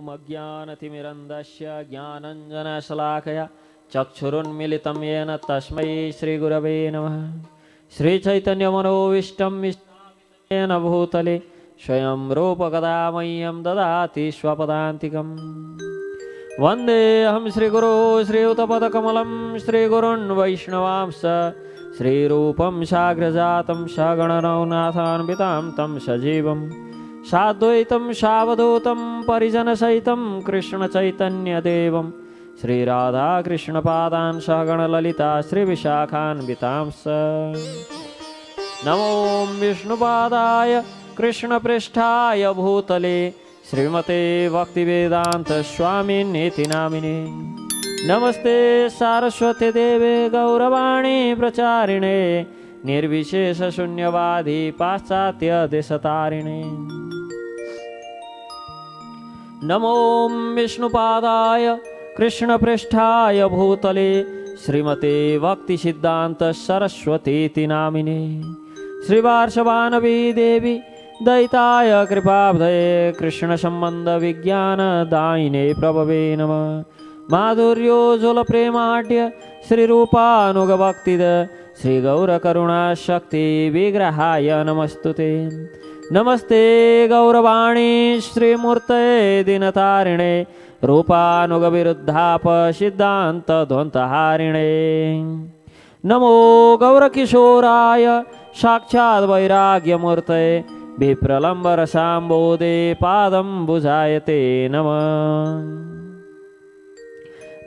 अज्ञानतिमिरन्धस्य ज्ञानञ्जनशलाकया चक्षुरुन्मीलितं येन तस्मै श्रीगुरवे नमः। श्रीचैतन्यमनोभीष्टं येन भूतले स्वयं रूपकदा मह्यं ददाति स्वपदान्तिकम्। वन्देऽहं श्रीगुरो श्रीयुतपदकमलं श्रीगुरुन् वैष्णवांश्च श्रीरूपं साग्रजातं सगणरघुनाथान्वितां तं सजीवं साद्वैतं सावधूतं परिजनसहितं कृष्णचैतन्यदेवं श्रीराधाकृष्णपादान् सगणललिता श्रीविशाखान्वितांश्च। नमो विष्णुपादाय कृष्णपृष्ठाय भूतले श्रीमते भक्तिवेदांत स्वामिनेति नामिने। नमस्ते सारस्वती देवे गौरवाणी प्रचारिणे निर्विशेष शून्यवादी पाश्चात्य देशतारिणे। नमो विष्णुपादाय कृष्णपृष्ठाय भूतले श्रीमते भक्ति सिद्धांत सरस्वती नामिने। श्रीवार्षवानवी देवी दैताय कृपाब्धये कृष्ण संबंध विज्ञान दायिने प्रभवे नमः। माधुर्योज्वल प्रेमाढ्य श्रीरूपानुगभक्तिद श्री गौर करुणा शक्ति विग्रहाय नमस्तुते। नमस्ते गौरवाणी श्रीमूर्तये दीनतारिणे रूपानुग विरुद्धाप सिद्धांत ध्वंतहारिणे। नमो गौरकिशोराय साक्षात् वैराग्यमूर्तये विप्रलंबर सांबोदे पादं बुझायते नमः।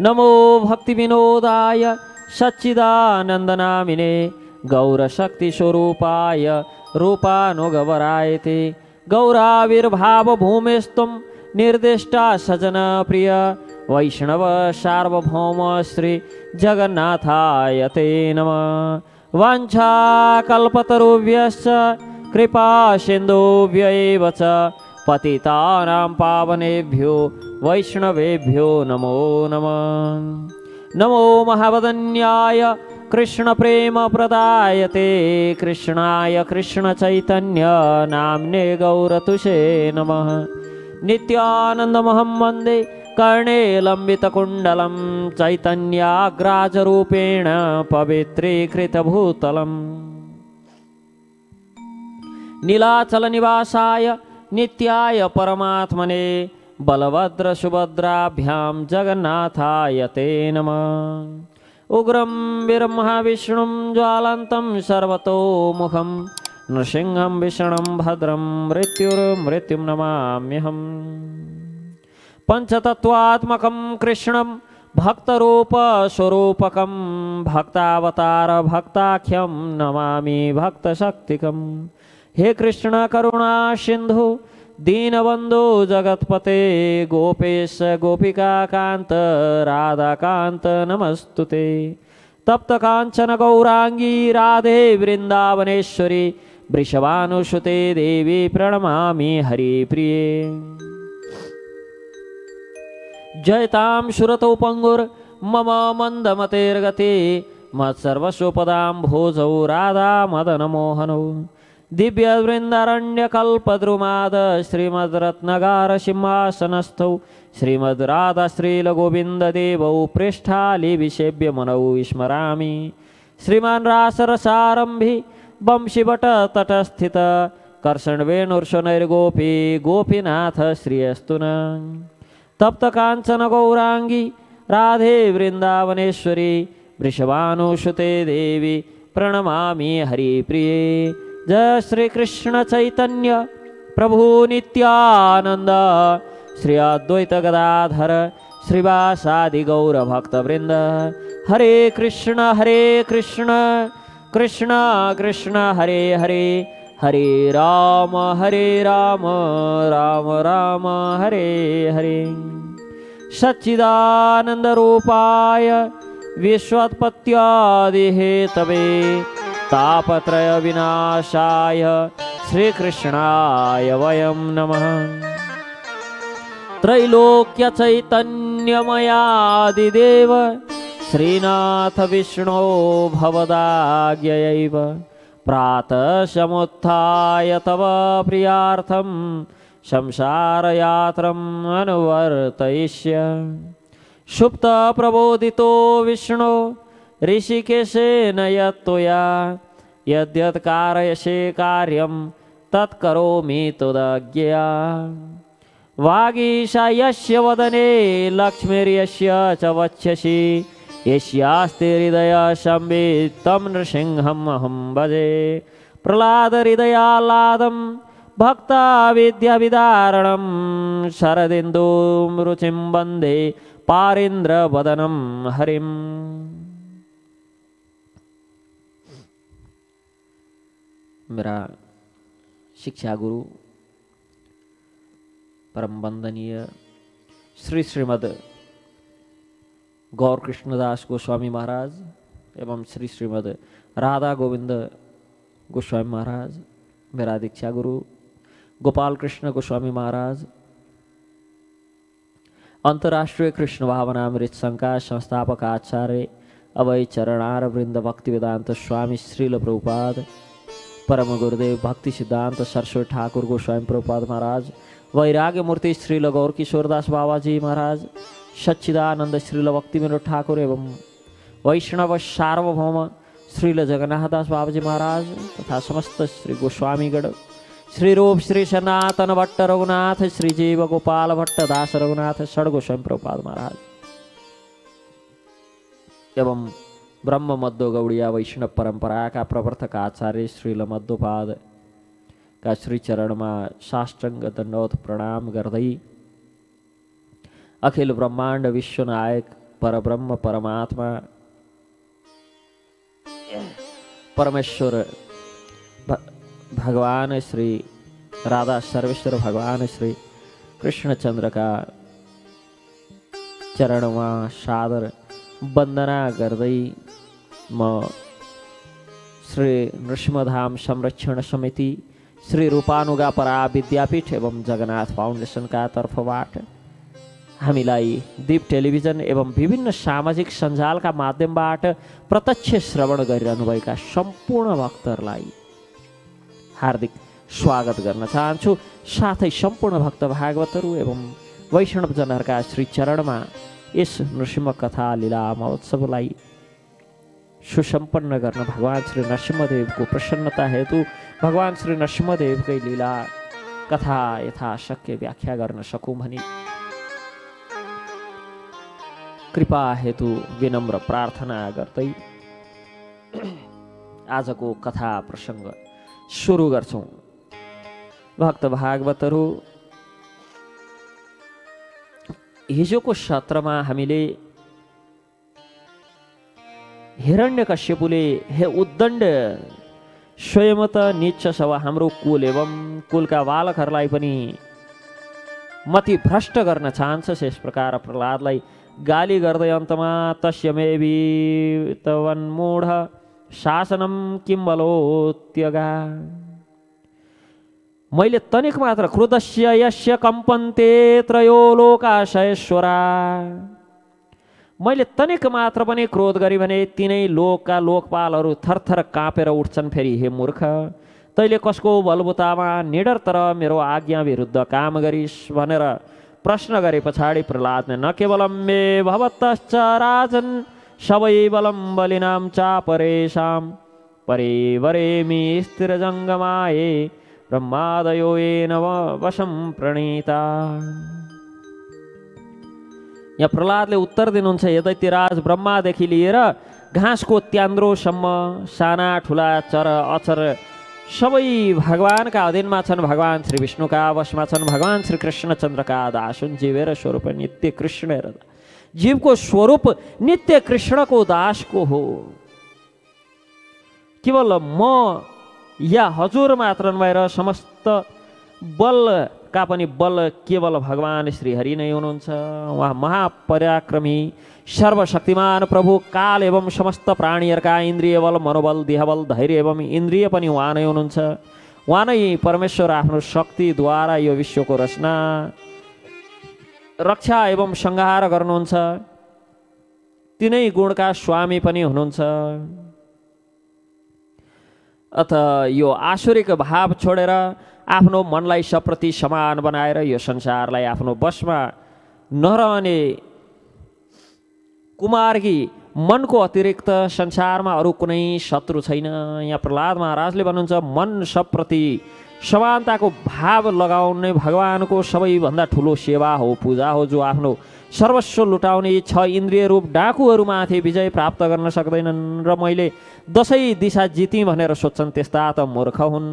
नमो भक्ति विनोदाय सच्चिदानंदनामिने गौरशक्ति स्वरूपाय रूपानुगवरायते। गौराविर्भाव भूमिस्तुं निर्दिष्टा सजन प्रिय वैष्णव सार्वभौम श्री जगन्नाथाय ते नमः। वाञ्छा कल्पतरुभ्यश्च कृपा सिन्धुभ्य एव च पतितानां पावनेभ्यो वैष्णवेभ्यो नमो नमः। नमो महावदन्याय कृष्ण प्रेम प्रदायते कृष्णाय कृष्ण चैतन्य नाम्ने गौरतुषे नमः। नित्यानन्दमहं वन्दे कर्णे लम्बितकुण्डलं चैतन्याग्राजरूपेण पवित्रीकृतभूतलम्। नीलाचलनिवासाय नित्याय परमात्मने बलभद्रसुभद्राभ्यां जगन्नाथाय ते नमः। उग्रं वीरमहाविष्णुं ज्वालन्तं सर्वतोमुखं नृसिंहं विष्णुं भद्रं मृत्युं नमाम्यहम्। पंचतत्वात्मकं कृष्णं भक्तरूपस्वरूपकं भक्तावतार भक्ताख्यं नमामि भक्तशक्तिकम्। हे कृष्ण करुणा सिंधु दीनबंधु जगत्पते गोपेश गोपिका कांत राधा कांत नमस्तुते। तप्त कांचन गौरांगी राधे वृंदावनेश्वरी वृषभानुसुते देवी प्रणमामि हरिप्रिये। जयतां सुरतौ पंगुर मम मंदमतेर्गति मत्सर्वस्वपदां भोजौ राधा मदन मोहनौ। दिव्य वृंदारण्य कल्पद्रुमाद श्रीमद् रत्नगार सिंहासनस्थौ श्रीमद् राधा श्रील गोविंद देवौ पृष्ठाली विसेव्य मनौ स्मरामि। श्रीमान् रासरसारंभी वंशीवट तटस्थित कर्षणवेणुर्षनैर्गोपी गोपीनाथ श्रियस्तु न। तप्त कांचन गौरांगी राधे वृंदावनेश्वरी वृषभानुसुते देवी प्रणमामि हरिप्रिये। जय श्री कृष्ण चैतन्य प्रभु नित्यानंद श्री अद्वैत गदाधर श्रीवासादि गौर भक्तवृंद। हरे कृष्ण कृष्ण कृष्ण हरे हरे हरे राम राम राम हरे हरे। सच्चिदानंद रूपाय विश्वोत्पत्त्यादिहेतवे तापत्रय विनाशाय श्रीकृष्णाय वयं नमः। त्रैलोक्य चैतन्यमयादिदेव श्रीनाथ विष्णो भवदाज्ञयैव प्रातः समुत्थाय तव प्रियार्थं संसारयात्रम् अनुवर्तयिष्य। सुप्त प्रबोधितो विष्णु ऋषिकेशेन यत्त्वया यद्यत् कारयसे कार्यं तत्करोमि त्वदज्ञया। वागीशा यस्य वदने लक्ष्मीर्यस्य च वक्षसि यस्यास्ति हृदय संवित् तं नृसिंहम् अहं भजे। प्रह्लाद हृदयाह्लादं भक्ता विद्याविदारणं शरदिन्दुं रुचिं वन्दे पारीन्द्रवदनं हरिम्। मेरा शिक्षा गुरु परम वंदनीय श्री श्रीमद गौर कृष्णदास गोस्वामी महाराज एवं श्री श्रीमद राधा गोविंद गोस्वामी महाराज, मेरा दीक्षा गुरु गोपाल कृष्ण गोस्वामी महाराज, अंतर्राष्ट्रीय कृष्ण भावनामृत संघ का संस्थापक आचार्य अभय चरणार वृंद भक्ति वेदांत स्वामी श्रील प्रभुपाद, परम गुरुदेव भक्ति सिद्धांत सरस्वती ठाकुर गोस्वामी प्रभुपाद महाराज, वैराग्य मूर्ति श्रील गौर किशोरदास बाबाजी महाराज, सच्चिदानंद श्रील भक्ति विनोद ठाकुर एवं वैष्णव सार्वभौम श्रील जगन्नाथदास बाबाजी महाराज तथा समस्त श्री गोस्वामीगण, श्री रूप श्री सनातन भट्ट रघुनाथ, श्री जीव गोपाल भट्ट दास रघुनाथ षड गोस्वामी प्रभुपाद महाराज एवं ब्रह्म मध्व गौड़िया वैष्णव परंपरा का प्रवर्तक आचार्य श्रील मध्वपाद का श्री चरण में साष्टांग दंडवत प्रणाम गर्दै अखिल ब्रह्मांड विश्वनायक परब्रह्म परमात्मा परमेश्वर भगवान श्री राधा सर्वेश्वर भगवान श्री कृष्णचंद्र का चरण में सादर वंदना गर्दै म श्री नृसिंहधाम संरक्षण समिति श्री रूपानुगा परा विद्यापीठ एवं जगन्नाथ फाउन्डेसन का तर्फबाट हामीलाई दीप टेलिभिजन एवं विभिन्न सामाजिक सञ्जालका माध्यमबाट प्रत्यक्ष श्रवण गरिरहनुभएका सम्पूर्ण भक्तहरूलाई हार्दिक स्वागत गर्न चाहन्छु। साथै सम्पूर्ण भक्त भागवतहरू एवं वैष्णवजनहरूका श्री चरणमा यस नृसिंह कथा लीला महोत्सवलाई सुसम्पन्न गर्न भगवान श्री नरसिंहदेवको प्रसन्नता हेतु भगवान श्री नरसिंहदेवकै लीला कथा यथाशक्य व्याख्या गर्न सकौं भनी कृपा हेतु विनम्र प्रार्थना गर्दै आजको कथा प्रसंग सुरु गर्छौं। भक्त भागवतहरू, हिजोको सत्रमा हामीले हिरण्यकश्यपुले हे उद्दण्ड स्वयं त नीच छ हाम्रो कुल एवं कुलका बालकहरूलाई पनि मति भ्रष्ट गर्न चाहन्छ। यस प्रकार प्रह्लादलाई गाली गर्दै अन्तमा तस्यमेवि तवन्मूढ शासनम किम बलोत्यगा, मैले तनिक मात्र क्रोधस्य यस्य कम्पन्ते त्रयो लोकाशयश्वरा, मैले तनिक मात्र पनि क्रोध गरी भने तिनै लोकका लोकपालहरू थरथर काँपेर उठ्छन्। फेरि हे मूर्ख, तैले कसको बलबुतामा निडर मेरो आज्ञा विरुद्ध काम गरिस् भनेर प्रश्न गरे पछाडि प्रह्लादले न केवलम मे भवतश्च राजन् सबै बलम बलिनाम चापरेषां परिवरेमि स्थिरजङ्गमाये ब्रह्मादयो येन वशं प्रणीता। यहाँ प्रह्लादले उत्तर दिनुहुन्छ, यदैत्यराज ब्रह्मादेखि लिएर घाँसको त्यान्द्रोसम्म साना ठुला चर अचर सबै भगवानका अधीनमा छन्, भगवान श्री विष्णुका वशमा छन्, भगवान श्री कृष्णचन्द्रका दास हुन्। जीवेर स्वरूप नित्य कृष्ण हेर, जीवको स्वरूप नित्य कृष्णको दासको हो। केवल म या हजुर मात्र नभएर समस्त बलका पनि बल केवल भगवान श्री हरि नै हुनुहुन्छ। उहाँ महापराक्रमी सर्वशक्तिमान प्रभु काल एवं समस्त प्राणीहरूका इन्द्रिय बल मनोबल देहबल धैर्य एवं इन्द्रिय पनि उहाँ नै हुनुहुन्छ। उहाँ नै परमेश्वर आफ्नो शक्तिद्वारा यो विश्वको रचना रक्षा एवं संहार गर्नुहुन्छ। तिनै गुणका स्वामी पनि हुनुहुन्छ। अत यो आसुरिक भाव छोडेर आफ्नो मनलाई सबप्रति समान बनाएर यो संसारलाई आफ्नो वशमा नरहने कुमारकी मनको अतिरिक्त संसारमा अरू कुनै शत्रु छैन। यहाँ प्रहलाद महाराजले भन्नुहुन्छ मन सबप्रति समानताको भाव लगाउने भगवानको सबैभन्दा ठुलो सेवा हो, पूजा हो। जो आफ्नो सर्वस्व लुटाउने 6 इन्द्रिय रूप डाकुहरूमाथि विजय प्राप्त गर्न सक्दैनन् र मैले 10 दिशा जितेँ भनेर सोध्छन् त्यस्ता त मूर्ख हुन्।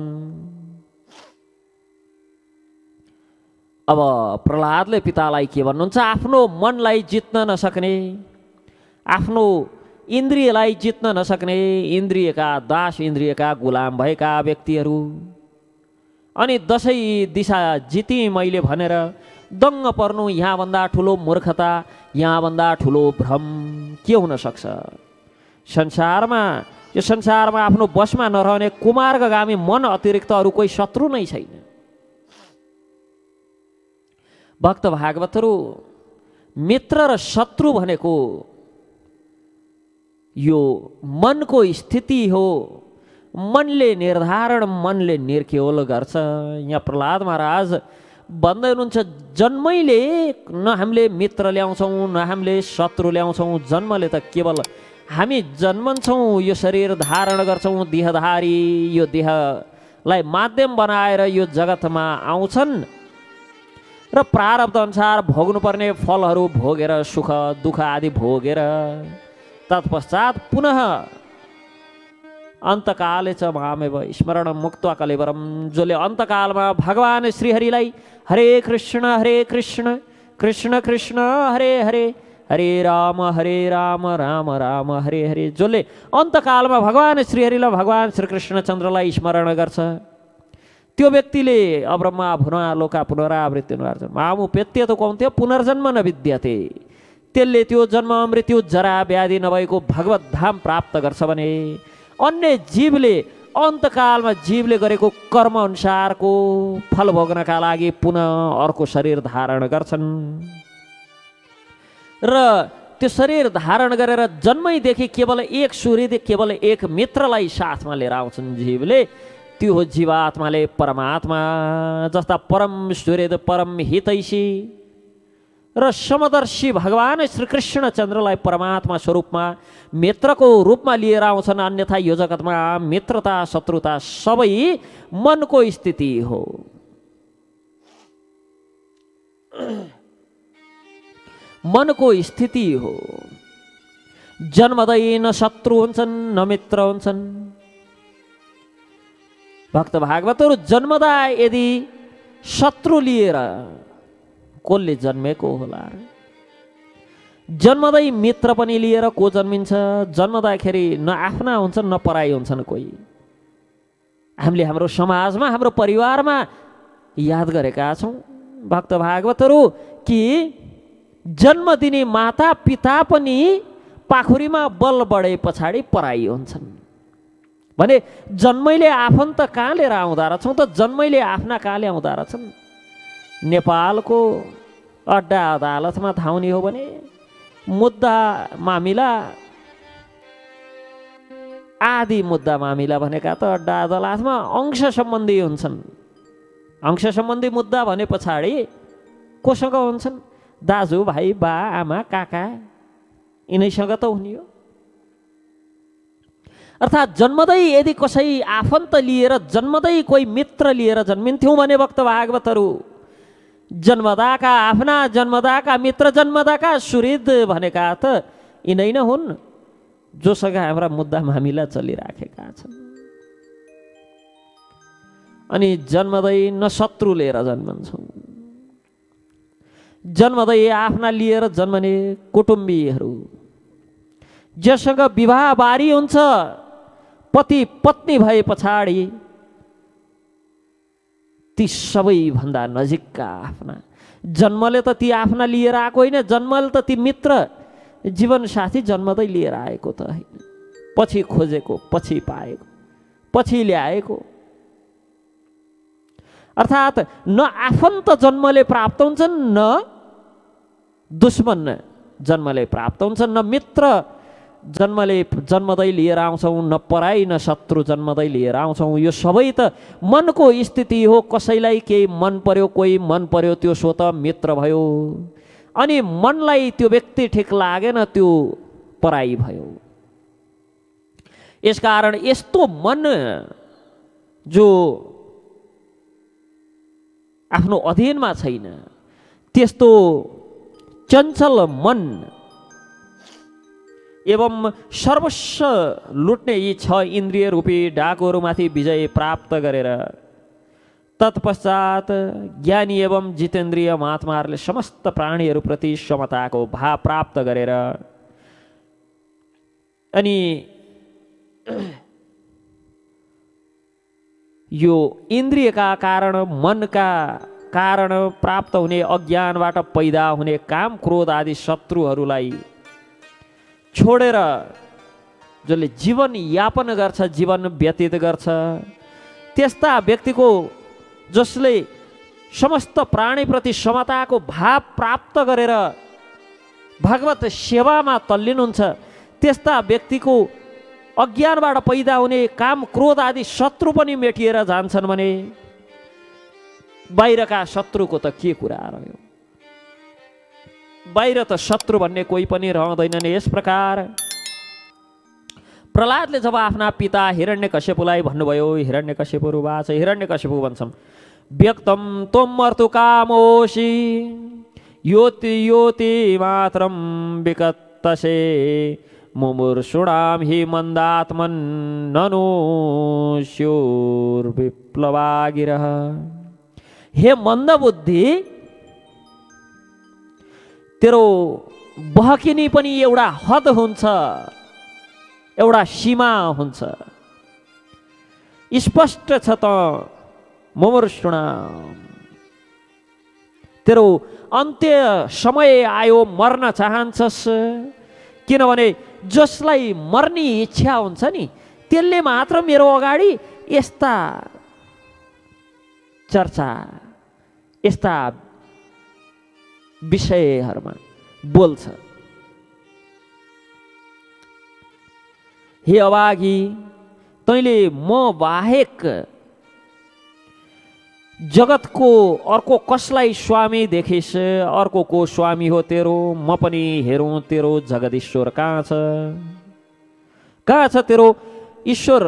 अब प्रहलादले पितालाई के भन्नुहुन्छ? आफ्नो मनलाई जित्न नसक्ने, आफ्नो इन्द्रियलाई जित्न नसक्ने, इन्द्रियका दास, इन्द्रियका गुलाम भएका व्यक्तिहरू, अनि 10 दिशा जितेँ मैले भनेर दङ्ग पर्नु यहाँभन्दा ठुलो मूर्खता, यहाँभन्दा ठुलो भ्रम के हुन सक्छ? यो संसारमा आफ्नो वशमा नरहने कुमार्गगामी मन अतिरिक्त अरू कोही शत्रु नै छैन। भक्त भागवतहरू, मित्र र शत्रु भनेको यो मनको स्थिति हो। मनले निर्धारण, मनले निर्केवल गर्छ। यहाँ प्रहलाद महाराज भन्दै हुनुहुन्छ जन्मैले न हामीले मित्र ल्याउँछौँ न हामीले शत्रु ल्याउँछौँ। जन्मले त केवल हामी जन्मन्छौँ, यो शरीर धारण गर्छौँ, देहधारी, यो देहलाई माध्यम बनाएर यो जगतमा आउँछन् र प्रारब्ध अनुसार भोग्नुपर्ने फलहरू भोगेर, सुख दुःख आदि भोगेर तत्पश्चात पुनः अन्तकाले च मामेव स्मरण मुक्त्वा कलेवरम, जसले अन्तकालमा भगवान श्रीहरिलाई हरे कृष्ण कृष्ण कृष्ण हरे हरे, हरे राम राम राम हरे हरे, जसले अन्तकालमा भगवान श्रीहरिलाई, भगवान श्रीकृष्णचन्द्रलाई स्मरण गर्छ, त्यो व्यक्तिले अब्रह्मा भुना लोका पुनरावृत्ति मामुपेत्यतो कौन्तेय पुनर्जन्म न विद्यते, त्यसले त्यो जन्म मृत्यु जरा व्याधि नभएको भगवत धाम प्राप्त गर्छ भने अन्य जीवले अन्तकालमा जीवले गरेको कर्म अनुसारको फल भोग्नका लागि पुनः अर्को शरीर धारण गर्छन् र त्यो शरीर धारण गरेर जन्मैदेखि केवल एक सूर्य, केवल एक मित्रलाई साथमा लिएर आउँछन् जीवले। त्यो हो जीवात्माले परमात्मा जस्ता परम सूर्य, परम हितैषी र समदर्शी भगवान श्रीकृष्णचन्द्रलाई परमात्मा स्वरूपमा मित्रको रूपमा लिएर आउँछन्। अन्यथा यो जगतमा मित्रता शत्रुता सबै मनको स्थिति हो। मनको स्थिति हो। जन्मदै न शत्रु हुन्छन् न मित्र हुन्छन्। भक्त भागवतहरू, जन्मदा यदि शत्रु लिएर कसले जन्मेको होला? जन्मदै मित्र पनि लिएर को जन्मिन्छ? जन्मदाखेरि न आफ्ना हुन्छन् न पराई हुन्छन् कोही। हामीले हाम्रो समाजमा, हाम्रो परिवारमा याद गरेका छौँ भक्त भागवतहरू कि जन्म दिने माता पिता पनि पाखुरीमा बल बढे पछाडि पराई हुन्छन् भने जन्मैले आफन्त कहाँ लिएर आउँदा रहेछौँ त? जन्मैले आफ्ना कहाँ ल्याउँदा रहेछन्? नेपालको अड्डा अदालतमा धाउने हो भने मुद्दा मामिला, आदि मुद्दा मामिला भनेका त अड्डा अदालतमा अंश सम्बन्धी हुन्छन्। अंश सम्बन्धी मुद्दा भने पछाडि कोसँग हुन्छन्? दाजु भाइ बा आमा काका यिनैसँग त हुने हो। अर्थात् जन्मदै यदि कसै आफन्त लिएर, जन्मदै कोही मित्र लिएर जन्मिन्थ्यौँ भने भक्त भागवतहरू, जन्मदाका आफ्ना, जन्मदाका मित्र, जन्मदाका सुहृद भनेका त यिनै नै हुन् जोसँग हाम्रा मुद्दा मामिला चलिराखेका छन्। अनि जन्मदै न शत्रु लिएर जन्मन्छौँ। जन्मदै आफ्ना लिएर जन्मने कुटुम्बीहरू जसँग विवाह बारी हुन्छ, पति पत्नी भए पछाडि ती सबैभन्दा नजिकका आफ्ना, जन्मले त ती आफ्ना लिएर आएको होइन, जन्मले त ती मित्र जीवनसाथी जन्मदै लिएर आएको त होइन, पछि खोजेको, पछि पाएको, पछि ल्याएको। अर्थात् न आफन्त जन्मले प्राप्त हुन्छन् न दुश्मन जन्मले प्राप्त हुन्छन्, न मित्र जन्मदै लिएर आउँछौँ, न पराई न शत्रु जन्मदै लिएर आउँछौँ। यो सबै त मनको स्थिति हो। कसैलाई केही मन पर्यो, कोही मन पर्यो, त्यो स्वतः मित्र भयो, अनि मनलाई त्यो व्यक्ति ठिक लागेन, त्यो पराई भयो। यसकारण यस्तो मन जो आफ्नो अधीनमा छैन, त्यस्तो चञ्चल मन एवं सर्वस्व लुट्ने यी 6 इन्द्रिय रूपी डाकुहरूमाथि विजय प्राप्त गरेर तत्पश्चात ज्ञानी एवं जितेन्द्रिय महात्माहरूले समस्त प्राणीहरूप्रति समताको भाव प्राप्त गरेर अनि यो इन्द्रियका कारण, मनका कारण प्राप्त हुने अज्ञानबाट पैदा हुने काम, क्रोध आदि शत्रुहरूलाई छोडेर जसले जीवन यापन गर्छ, जीवन व्यतीत गर्छ, त्यस्ता व्यक्तिको जसले समस्त प्राणीप्रति समताको भाव प्राप्त गरेर भगवत सेवामा तल्लीन हुन्छ, त्यस्ता व्यक्तिको अज्ञानबाट पैदा हुने काम, क्रोध आदि शत्रु पनि मेटिएर जान्छन् भने बाहिरका शत्रुको त के कुरा रह्यो। बाहिर त शत्रु भन्ने कोही पनि रहँदैनन्। यस प्रकार प्रहलादले जब आफ्ना पिता हिरण्यकश्यपुलाई भन्नुभयो, हिरण्यकश्यपुरुवाच, हिरण्यकश्यपु भन्छन्, व्यक्तम त्वं मर्तुकामोषि योति योति मात्रम विकत्तसे मुमुर्षुणां हि मन्दात्मन् ननु स्युर्विप्लवागिरः। हे मन्दबुद्धि, तेरो बहकिनी पनि एउटा हद हुन्छ, एउटा सीमा हुन्छ। स्पष्ट छ त मुमुर्षुणां, तेरो अन्त्य समय आयो, मर्न चाहन्छस्। किनभने जसलाई मर्ने इच्छा हुन्छ नि, त्यसले मात्र मेरो अगाडि यस्ता चर्चा, यस्ता विषयहरूमा बोल्छ। हे अभागी, तैँले म बाहेक जगतको अर्को कसलाई स्वामी देखिस्? अर्को को स्वामी हो तेरो? म पनि हेरौँ तेरो जगदीश्वर कहाँ छ? कहाँ छ तेरो ईश्वर?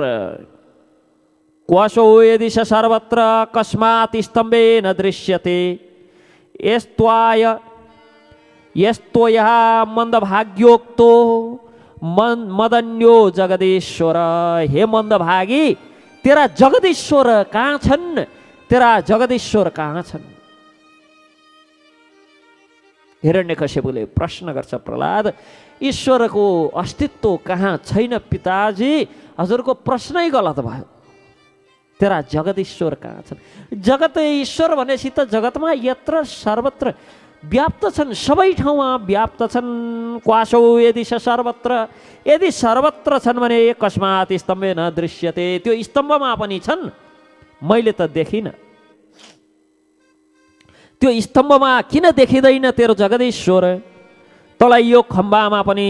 क्वशो यदि स सर्वत्र कस्मात् स्तम्भे न दृश्यते यस्त्वया मन्दभाग्योक्तो मदन्यो जगदीश्वर। हे मन्दभागी, तेरा जगदीश्वर कहाँ छन्? तेरा जगदीश्वर कहाँ छन्? हिरण्यकश्यपुले प्रश्न गर्छ, प्रहलाद, ईश्वरको अस्तित्व कहाँ छैन पिताजी? हजुरको प्रश्नै गलत भयो। तेरा जगदीश्वर कहाँ छन्? जगत ईश्वर भनेपछि त जगतमा यत्र सर्वत्र व्याप्त छन्, सबै ठाउँमा व्याप्त छन्। क्वासो यदि स सर्वत्र, यदि सर्वत्र छन् भने कस्मात् स्तम्भे न दृश्यते, त्यो स्तम्भमा पनि छन्, मैले त देखिनँ। त्यो स्तम्भमा किन देखिँदैन तेरो जगदीश्वर? तँलाई यो खम्बामा पनि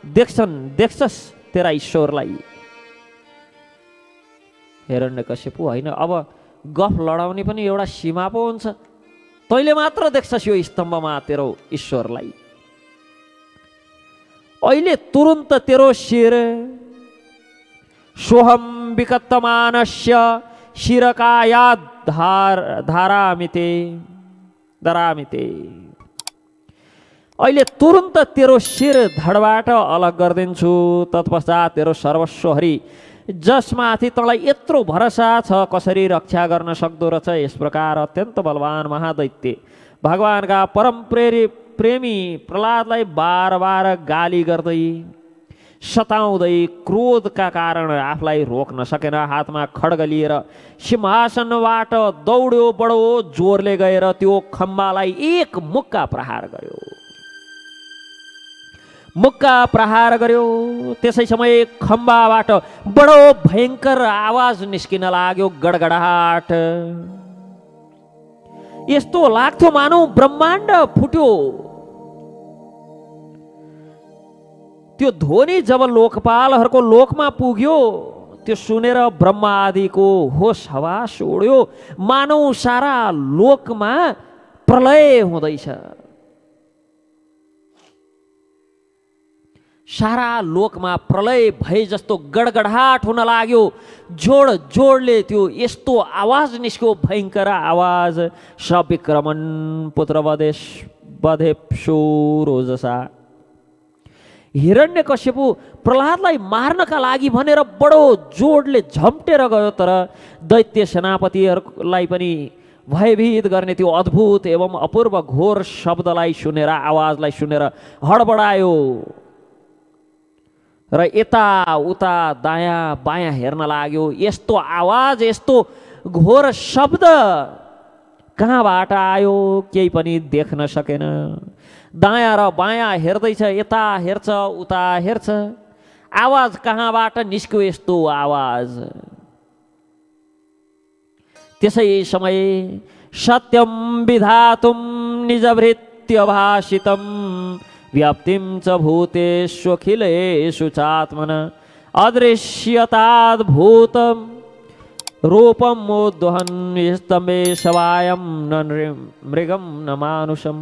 देख्छस् तेरा ईश्वरलाई। हिरण्यकश्यपु, होइन, अब गफ लडाउने पनि एउटा सीमा पो हुन्छ। तैँले मात्र देख्छस् यो स्तम्भमा तेरो ईश्वरलाई। अहिले तुरुन्त तेरो शिर सोहम विकत्तमानस्य शिरकाया धारामिते। अहिले तुरुन्त तेरो शिर धडबाट अलग गरिदिन्छु। तत्पश्चात तेरो सर्वस्व हरि जसमाथि तँलाई यत्रो भरोसा छ, कसरी रक्षा गर्न सक्दो रहेछ? यस प्रकार अत्यन्त बलवान महादैत्य भगवानका परम प्रेमी प्रहलादलाई बार बार गाली गर्दै सताउँदै क्रोधका कारण आफूलाई रोक्न सकेन। हातमा खड्ग लिएर सिंहासनबाट दौड्यो, बडो जोरले गएर त्यो खम्बालाई एक मुक्का प्रहार गर्यो। मुक्का प्रहार गर्यो, त्यसै समय खम्बाबाट बडो भयङ्कर आवाज निस्किन लाग्यो, गडगडाट। यस्तो लाग्थ्यो मानौ ब्रह्माण्ड फुट्यो। त्यो ध्वनि जब लोकपालहरूको लोकमा पुग्यो, त्यो सुनेर ब्रह्मा आदिको होस हवास उड्यो, मानौ सारा लोकमा प्रलय हुँदैछ। सारा लोकमा प्रलय भए जस्तो गडगडाट हुन लाग्यो। जोड जोडले त्यो यस्तो आवाज निस्क्यो, भयङ्कर आवाज, सविक्रमन पुत्रवदेश वधेप्सु रोजसा। हिरण्यकश्यपु प्रहलादलाई मार्नका लागि भनेर बडो जोडले झम्टेर गयो, तर दैत्य सेनापतिहरूलाई पनि भयभीत गर्ने त्यो अद्भुत एवं अपूर्व घोर शब्दलाई सुनेर, आवाजलाई सुनेर हडबडायो र यता उता दायाँ बायाँ हेर्न लाग्यो। यस्तो आवाज, यस्तो घोर शब्द कहाँबाट आयो केही पनि देख्न सकेन। दायाँ र बायाँ हेर्दैछ, यता हेर्छ उता हेर्छ, आवाज कहाँबाट निस्क्यो यस्तो आवाज। त्यसै समय सत्यम विधातुम निजभृत्य भाषितम व्याप्तिम च भूतेष्वखिलेषु चात्मन अदृश्यताद् भूतम रूपम मोद्वहन स्तम्भे सवायम न मृगम न मानुषम।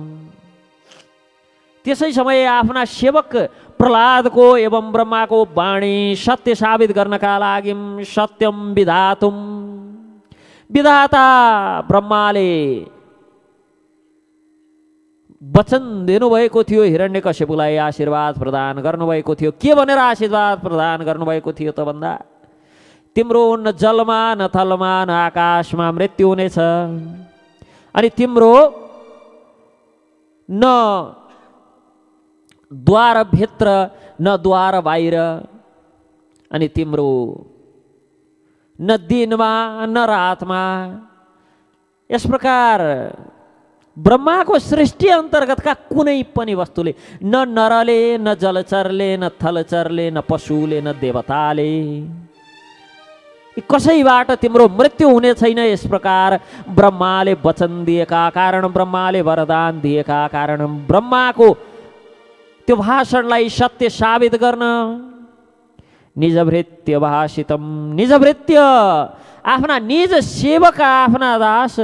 त्यसै समय आफ्ना सेवक प्रहलादको एवं ब्रह्माको वाणी सत्य साबित गर्नका लागि सत्यम विधातुम, विधाता ब्रह्माले वचन दिनुभएको थियो, हिरण्यकश्यपुलाई आशीर्वाद प्रदान गर्नुभएको थियो। के भनेर आशीर्वाद प्रदान गर्नुभएको थियो त भन्दा, तिम्रो न जलमा न थलमा न आकाशमा मृत्यु हुनेछ, अनि तिम्रो न द्वार भित्र न द्वार बाहिर, अनि तिम्रो न दिनमा न रातमा। यस प्रकार ब्रह्माको सृष्टि अन्तर्गतका कुनै पनि वस्तुले, न नरले न जलचरले न थलचरले न पशुले न देवताले, कसैबाट तिम्रो मृत्यु हुने छैन। यस प्रकार ब्रह्माले वचन दिएका कारण, ब्रह्माले वरदान दिएका कारण, ब्रह्माको त्यो भाषणलाई सत्य साबित गर्न निजभृत्य भाषितम, निजभृत्य आफ्ना निज सेवक आफ्ना दास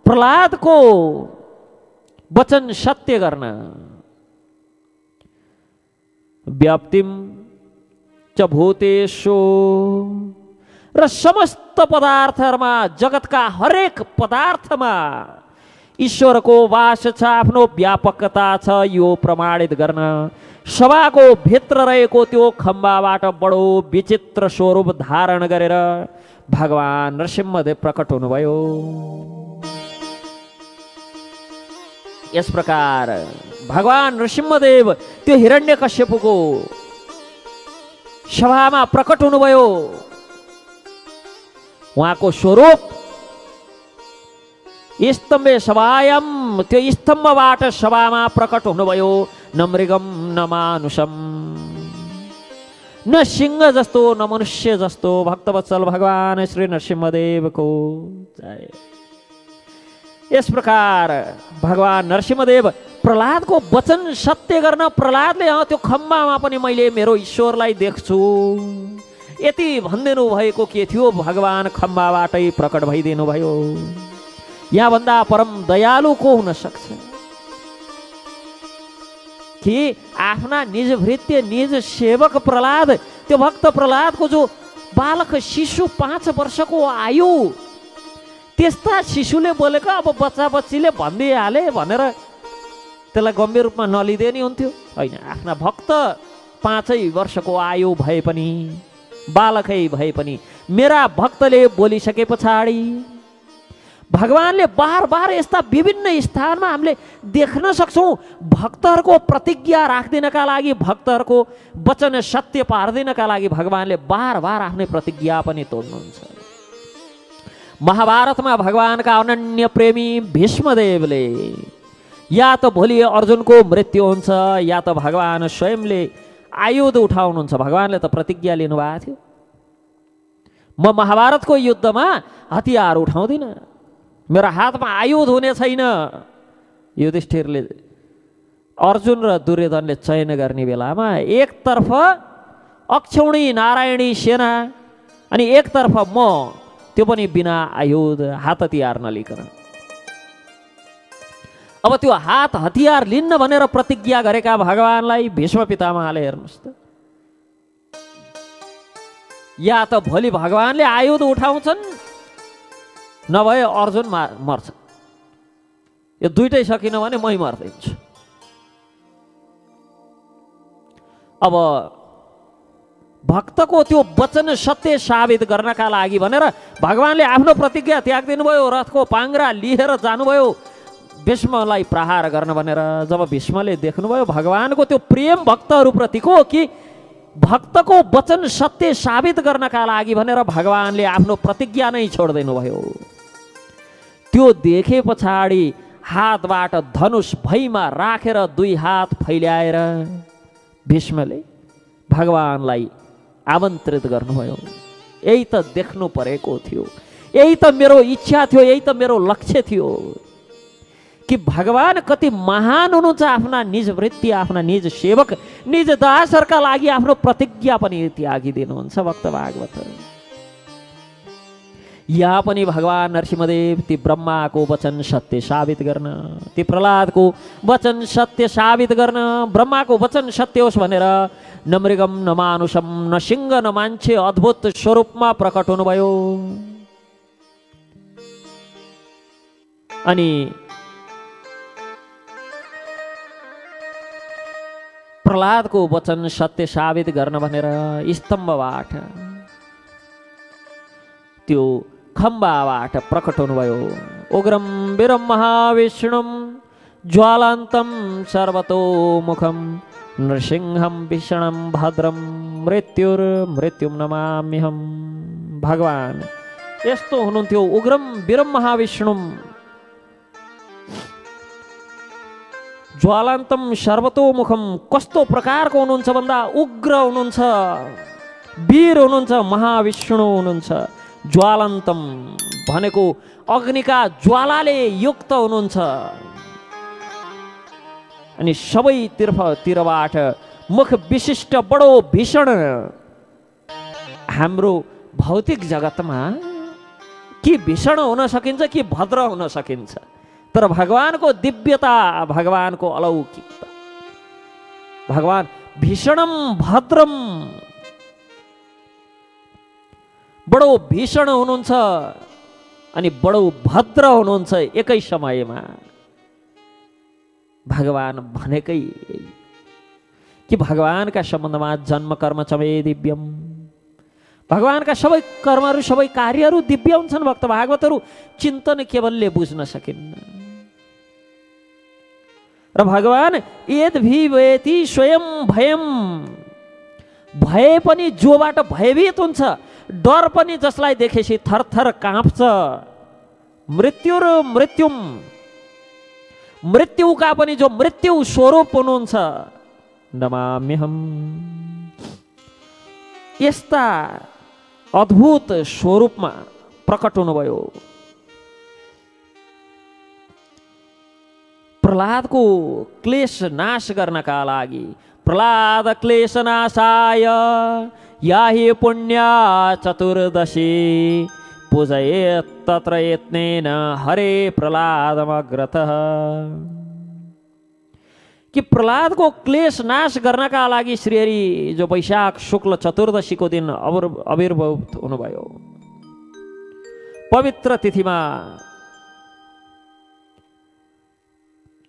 प्रहलादको वचन सत्य गर्न, व्याप्तिम च भूतेषु र समस्त पदार्थहरूमा, जगतका हरेक पदार्थमा ईश्वरको वास छ, आफ्नो व्यापकता छ, यो प्रमाणित गर्न सभाको भित्र रहेको त्यो खम्बाबाट बडो विचित्र स्वरूप धारण गरेर भगवान नरसिंहदेव प्रकट हुनुभयो। यस प्रकार भगवान नरसिंहदेव त्यो हिरण्यकश्यपुको सभामा प्रकट हुनुभयो। उहाँको स्वरूप स्तम्भे सभायम, त्यो स्तम्भबाट सभामा प्रकट हुनुभयो। न मृगम न मानुषम, न सिंह जस्तो न मनुष्य जस्तो। भक्तवत्सल भगवान श्री नरसिंहदेवको जय। यस प्रकार भगवान नरसिंहदेव प्रहलादको वचन सत्य गर्न, प्रहलादले त्यो खम्बामा पनि मैले मेरो ईश्वरलाई देख्छु यति भनिदिनु भएको के थियो, भगवान खम्बाबाटै प्रकट भइदिनु भयो। यहाँभन्दा परम दयालु को हुन सक्छ कि आफ्ना निज भृत्य निज सेवक प्रहलाद, त्यो भक्त प्रहलादको जो बालक शिशु 5 वर्षको आयु, त्यस्ता शिशुले बोलेको अब बच्चा बच्चीले भनिदिइहाले भनेर त्यसलाई गम्भीर रूपमा नलिदिए नि हुन्थ्यो। होइन, आफ्ना भक्त 5 वर्षको आयु भए पनि, बालकै भए पनि, मेरा भक्तले बोलिसके पछाडि भगवानले बार बार यस्ता विभिन्न स्थानमा हामीले देख्न सक्छौँ भक्तहरूको प्रतिज्ञा राख्दिनका लागि, भक्तहरूको वचन सत्य पार्दिनका लागि भगवानले बार बार आफ्नै प्रतिज्ञा पनि तोड्नुहुन्छ। महाभारतमा भगवानका अनन्य प्रेमी भीष्मदेवले या त भोलि अर्जुनको मृत्यु हुन्छ या त भगवान स्वयंले आयुध उठाउनुहुन्छ। भगवानले त प्रतिज्ञा लिनुभएको थियो, म महाभारतको युद्धमा हतियार उठाउँदिनँ, मेरो हातमा आयुध हुने छैन। युधिष्ठिरले अर्जुन र दुर्योधनले चयन गर्ने बेलामा एकतर्फ अक्षौणी नारायणी सेना अनि एकतर्फ म, त्यो पनि बिना आयुध, हात हतियार नलिकन। अब त्यो हात हतियार लिन्न भनेर प्रतिज्ञा गरेका भगवानलाई भीष्म पितामहले हेर्नुहोस् त, या त भोलि भगवानले आयुध उठाउँछन् नभए अर्जुन मर्छ, यो दुइटै सकिन भने मै मर्दैछु। अब भक्तको त्यो वचन सत्य साबित गर्नका लागि भनेर भगवानले आफ्नो प्रतिज्ञा त्याग्दिनु भयो, रथको पाङ्ग्रा लिएर जानुभयो भीष्मलाई प्रहार गर्न भनेर। जब भीष्मले देख्नुभयो भगवानको त्यो प्रेम भक्तहरूप्रतिको कि भक्तको वचन सत्य साबित गर्नका लागि भनेर भगवानले आफ्नो प्रतिज्ञा नै छोड्दिनु भयो, त्यो देखे पछाडि हातबाट धनुष भैमा राखेर दुई हात फैल्याएर भीष्मले भगवानलाई आमन्त्रित गर्नुभयो। यही त देख्नु परेको थियो, यही त मेरो इच्छा थियो, यही त मेरो लक्ष्य थियो कि भगवान कति महान हुनुहुन्छ। आफ्ना निज वृत्ति, आफ्ना निज सेवक, निज दासहरूका लागि आफ्नो प्रतिज्ञा पनि त्यागिदिनुहुन्छ। भक्त भागवत यहाँ पनि भगवान नरसिंहदेव ती ब्रह्माको वचन सत्य साबित गर्न, ती प्रहलादको वचन सत्य साबित गर्न, ब्रह्माको वचन सत्य होस् भनेर न मृगम न मानुषम न सिंह न मान्छे अद्भुत स्वरूपमा प्रकट हुनुभयो। अनि प्रहलादको वचन सत्य साबित गर्न भनेर स्तम्भबाट, त्यो खम्बाबाट प्रकट हुनुभयो। उग्रम वीरम महाविष्णुम ज्वालान्तम सर्वतोमुखम नृसिंहम भीषणम भद्रम मृत्युम नमाम्यहम। भगवान यस्तो हुनुहुन्थ्यो, उग्रम वीरम महाविष्णुम ज्वालान्तम सर्वतोमुखम। कस्तो प्रकारको हुनुहुन्छ भन्दा उग्र हुनुहुन्छ, वीर हुनुहुन्छ, महाविष्णु हुनुहुन्छ। ज्वालान्तम भनेको अग्निका ज्वालाले युक्त हुनुहुन्छ। अनि सबैतिरबाट मुख विशिष्ट बडो भीषण। हाम्रो भौतिक जगतमा कि भीषण हुन सकिन्छ कि भद्र हुन सकिन्छ, तर भगवानको दिव्यता, भगवानको अलौकिकता, भगवान भीषणम भद्रम, बडो भीषण हुनुहुन्छ अनि बडो भद्र हुनुहुन्छ एकै समयमा। भगवान भनेकै कि भगवानका सम्बन्धमा जन्म कर्म च मे दिव्यम, भगवानका सबै कर्महरू सबै कार्यहरू दिव्य हुन्छन्। भक्त भागवतहरू चिन्तन केवलले बुझ्न सकिन्न। र भगवान यद विवेति स्वयं भयम, भय पनि जोबाट भयभीत हुन्छ, डर पनि जसलाई देखेपछि थरथर काँप्छ। मृत्यु र मृत्युम, मृत्युका पनि जो मृत्यु स्वरूप हुनुहुन्छ नमाम्यहम। यस्ता अद्भुत स्वरूपमा प्रकट हुनुभयो। प्रहलादको क्लेश नाश गर्नका लागि प्रहलाद क्लेश नाशाय याहि पुण्या चतुर्दशी पूजयेत् तत्र यत्नेन हरे प्रहलादमग्रतः। कि प्रहलादको क्लेश नाश गर्नका लागि श्रीहरि जो वैशाख शुक्ल चतुर्दशीको दिन आविर्भूत हुनुभयो, पवित्र तिथिमा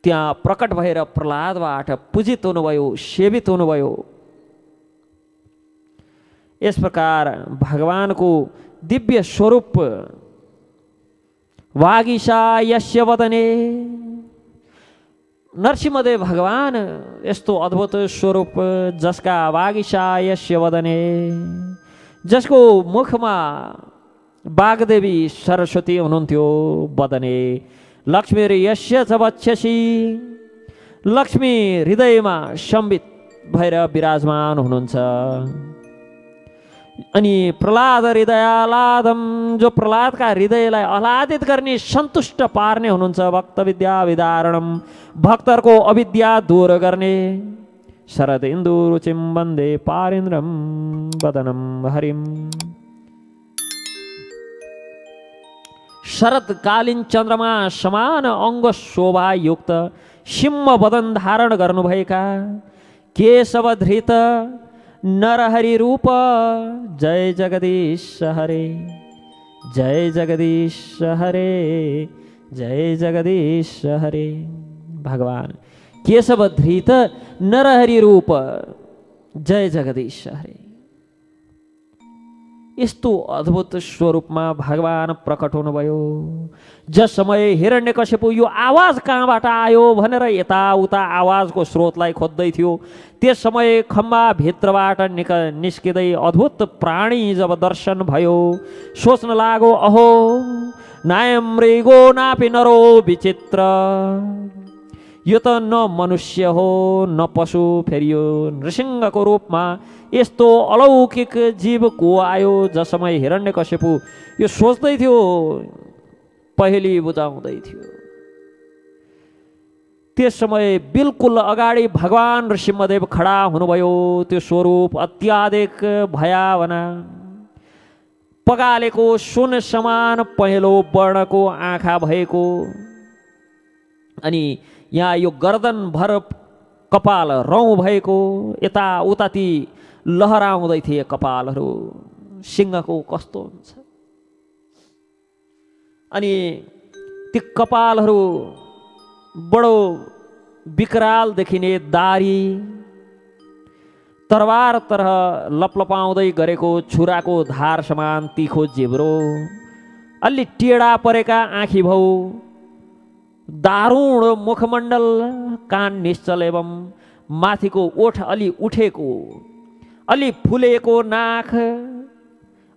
त्यहाँ प्रकट भएर प्रहलादबाट पूजित हुनुभयो, सेवित हुनुभयो। यस प्रकार भगवानको दिव्य स्वरूप वागीशा यस्य वदने, नरसिंहदेव भगवान यस्तो अद्भुत स्वरूप जसका वागीशा यस्य वदने, जसको मुखमा वाग्देवी सरस्वती हुनुहुन्थ्यो। वदने लक्ष्मी यस्य च वक्षसि, लक्ष्मी हृदयमा सम्बित भएर विराजमान हुनुहुन्छ। अनि प्रहलाद हृदयालादम, जो प्रहलादका हृदयलाई आह्लादित गर्ने सन्तुष्ट पार्ने हुनुहुन्छ। भक्त विद्या विदारणम, भक्तहरूको अविद्या दूर गर्ने। शरद इन्दु रुचिम वन्दे पारेन्द्रम वदनम हरिम। शरदकालीन चन्द्रमा समान अङ्ग शोभायुक्त सिंह वदन धारण गर्नुभएका केशव धृत नरहरि रूप, जय जगदीश हरे, जय जगदीश हरे, जय जगदीश हरे। भगवान केशव धृत नरहरि रूप, जय जगदीश हरे। यस्तो अद्भुत स्वरूपमा भगवान प्रकट हुनुभयो। जस समय हिरण्यकश्यपु यो आवाज कहाँबाट आयो भनेर यताउता आवाजको स्रोतलाई खोज्दै थियो, त्यस समय खम्बा भित्रबाट निस्किँदै अद्भुत प्राणी जब दर्शन भयो, सोच्न लाग्यो अहो नायम मृगो नापि नरो विचित्र, यो त न मनुष्य हो न पशु, फेरि यो नृसिंहको रूपमा यस्तो अलौकिक जीव को आयो। जस समय हिरण्यकश्यपु यो सोच्दै थियो, पहेली बुझाउँदै थियो, त्यस समय बिल्कुल अगाडि भगवान नृसिंहदेव खडा हुनुभयो। त्यो स्वरूप अत्याधिक भयावना, पगालेको सुन समान पहेँलो वर्णको आँखा भएको, अनि यहाँ यो गर्दन भर कपाल रौँ भएको, यताउता ती लहराउँदै थिए कपालहरू। सिंहको कस्तो हुन्छ, अनि ती कपालहरू बडो विकराल देखिने, दारी तरवार तरह लपलपाउँदै गरेको छुराको धार समान तीखो जिब्रो, अलि टेढा परेका आँखी भाउ, दारुण मुखमण्डल, कान निश्चल एवं माथिको ओठ अलि उठेको, अलि फुलेको नाक,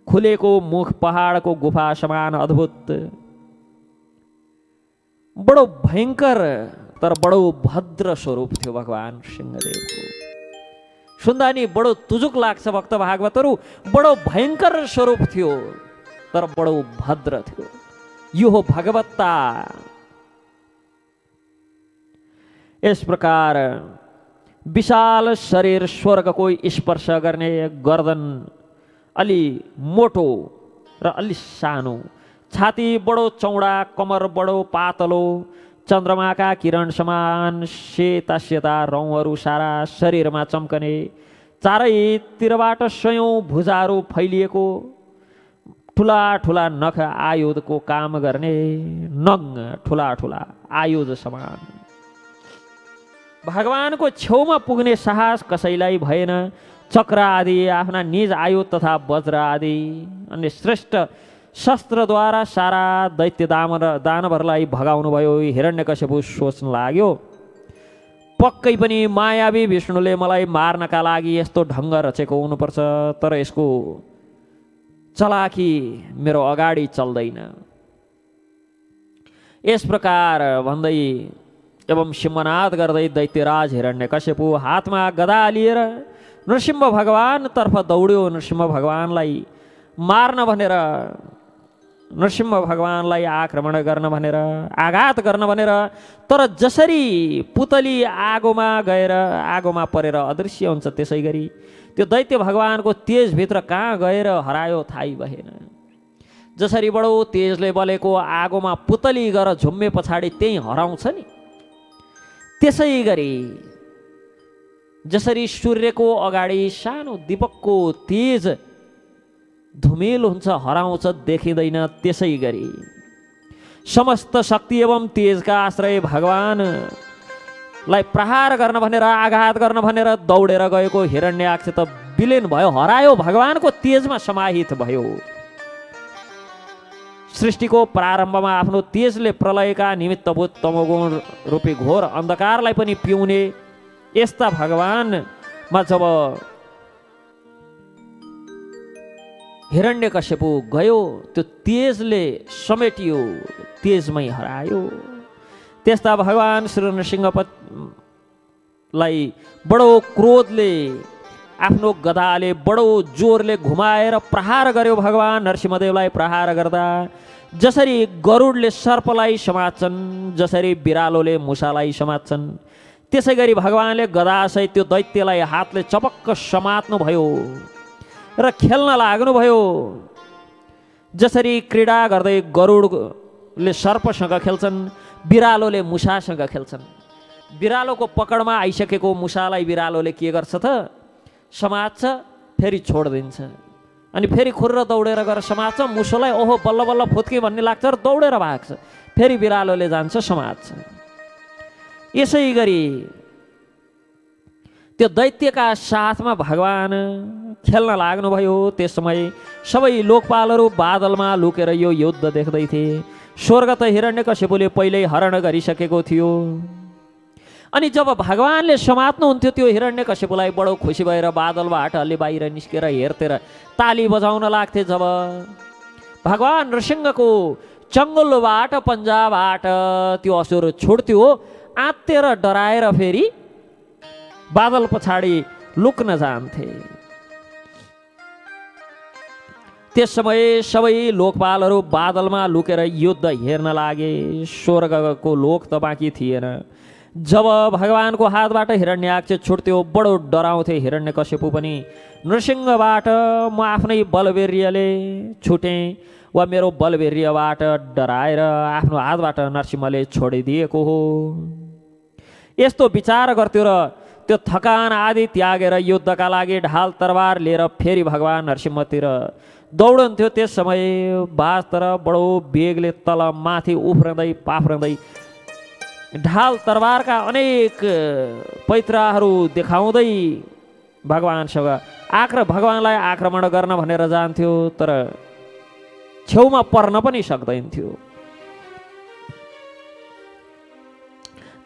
खुलेको मुख, पहाडको गुफा समान अद्भुत, बडो भयंकर तर बडो भद्र स्वरूप थियो भगवान सिंहदेवको। सुन्दा नि बडो तुजुक लाग्छ भक्त भागवतहरू, बडो भयंकर स्वरूप थियो तर बडो भद्र थियो। यो हो भगवत्ता। यस प्रकार विशाल शरीर, स्वर्गको स्पर्श गर्ने, गर्दन अलि मोटो र अलि सानो, छाती बडो चौडा, कमर बडो पातलो, चन्द्रमाका किरण समान सेता सेता रौँहरू सारा शरीरमा चम्कने, चारैतिरबाट सयौं भुजाहरू फैलिएको, ठुला ठुला नख आयुधको काम गर्ने, नङ ठुला ठुला आयुध समान। भगवानको छेउमा पुग्ने साहस कसैलाई भएन। चक्र आदि, आफ्ना निज आयुध तथा वज्र आदि अन्य श्रेष्ठ शस्त्रद्वारा सारा दैत्य दानवहरूलाई भगाउनु भयो। हिरण्यकश्यपु सोच्न लाग्यो, पक्कै पनि मायावी विष्णुले मलाई मार्नका लागि यस्तो ढङ्ग रचेको हुनुपर्छ, तर यसको चलाकी मेरो अगाडि चल्दैन। यस प्रकार भन्दै एवं सिंहनाद गर्दै दैत्यराज हिरण्यकश्यपु हातमा गदा लिएर नृसिंह भगवान तर्फ दौड्यो। नृसिंह भगवानलाई मार्न भनेर, नृसिंह भगवानलाई आक्रमण गर्न भनेर, आघात गर्न भनेर, तर जसरी पुतली आगोमा गएर आगोमा परेर अदृश्य हुन्छ, त्यसै गरी त्यो दैत्य भगवानको तेजभित्र कहाँ गएर हरायो थाहै भएन। जसरी बडो तेजले बलेको आगोमा पुतली गएर झुम्मे पछाडि त्यही हराउँछ नि, त्यसै गरी जसरी सूर्यको अगाडि सानो दीपकको तेज धुमिल हुन्छ, हराउँछ, देखिँदैन, त्यसै गरी समस्त शक्ति एवं तेजका आश्रय भगवानलाई प्रहार गर्न भनेर, आघात गर्न भनेर दौडेर गएको हिरण्याक्ष त विलीन भयो, हरायो, भगवानको तेजमा समाहित भयो। सृष्टिको प्रारम्भमा आफ्नो तेजले प्रलयका निमित्तभूत तमोगुण रूपी घोर अन्धकारलाई पनि पिउने यस्ता भगवानमा जब हिरण्यकश्यपु गयो, त्यो तेजले समेटियो, तेजमै हरायो। त्यस्ता भगवान श्री नृसिंहलाई बडो क्रोधले आफ्नो गदाले बडो जोरले घुमाएर प्रहार गर्यो। भगवान नरसिंहदेवलाई प्रहार गर्दा जसरी गरुडले सर्पलाई समात्छन्, जसरी बिरालोले मुसालाई समात्छन्, त्यसै गरी भगवानले गदासहित त्यो दैत्यलाई हातले चपक्क समात्नु भयो र खेल्न लाग्नुभयो। जसरी क्रीडा गर्दै गरुडले सर्पसँग खेल्छन्, बिरालोले मुसासँग खेल्छन्। बिरालोको पकडमा आइसकेको मुसालाई बिरालोले के गर्छ त? समात्छ, फेरि छोडिदिन्छ। अनि फेरि खुर्र दौडेर गएर समात्छ, मुसोलाई ओहो बल्ल बल्ल फुत्के भन्ने लाग्छ र दौडेर भाग्छ। फेरि बिरालोले जान्छ, समात्छ। यसै गरी त्यो दैत्यका साथमा भगवान खेल्न लाग्नुभयो। त्यस समय सबै लोकपालहरू बादलमा लुकेर यो युद्ध देख्दै थिए। स्वर्ग त हिरण्यकशिपुले पहिल्यै हरण गरिसकेको थियो। अनि जब भगवानले समात्नुहुन्थ्यो त्यो हिरण्यकशिपुलाई बडो खुसी भएर बादलबाट अलि बाहिर निस्केर हेर्थे र ताली बजाउन लाग्थे। जब भगवान नृसिंहको चङ्गुलबाट पन्जाबाट त्यो असुर छुट्थ्यो, आत्तेर डराएर फेरि बादल पछाडि लुक्न जान्थे। त्यस समय सबै लोकपालहरू बादलमा लुकेर युद्ध हेर्न लागे। स्वर्गको लोक त बाँकी थिएन। जब भगवानको हातबाट हिरण्याक्ष छुट्थ्यो, बडो डराउँथे हिरण्यकशिपु पनि। नृसिंहबाट म आफ्नै बलवीर्यले छुटेँ वा मेरो बलवीर्यबाट डराएर आफ्नो हातबाट नरसिंहले छोडिदिएको हो, यस्तो विचार गर्थ्यो र त्यो थकान आदि त्यागेर युद्धका लागि ढाल तरबार लिएर फेरि भगवान नरसिंहतिर दौडन्थ्यो। त्यस समय बाज तर बडो वेगले तल माथि उफ्रँदै पाफ्रँदै ढाल तरबारका अनेक पैत्राहरू देखाउँदै भगवानलाई आक्रमण गर्न भनेर जान्थ्यो, तर छेउमा पर्न पनि सक्दैन थियो।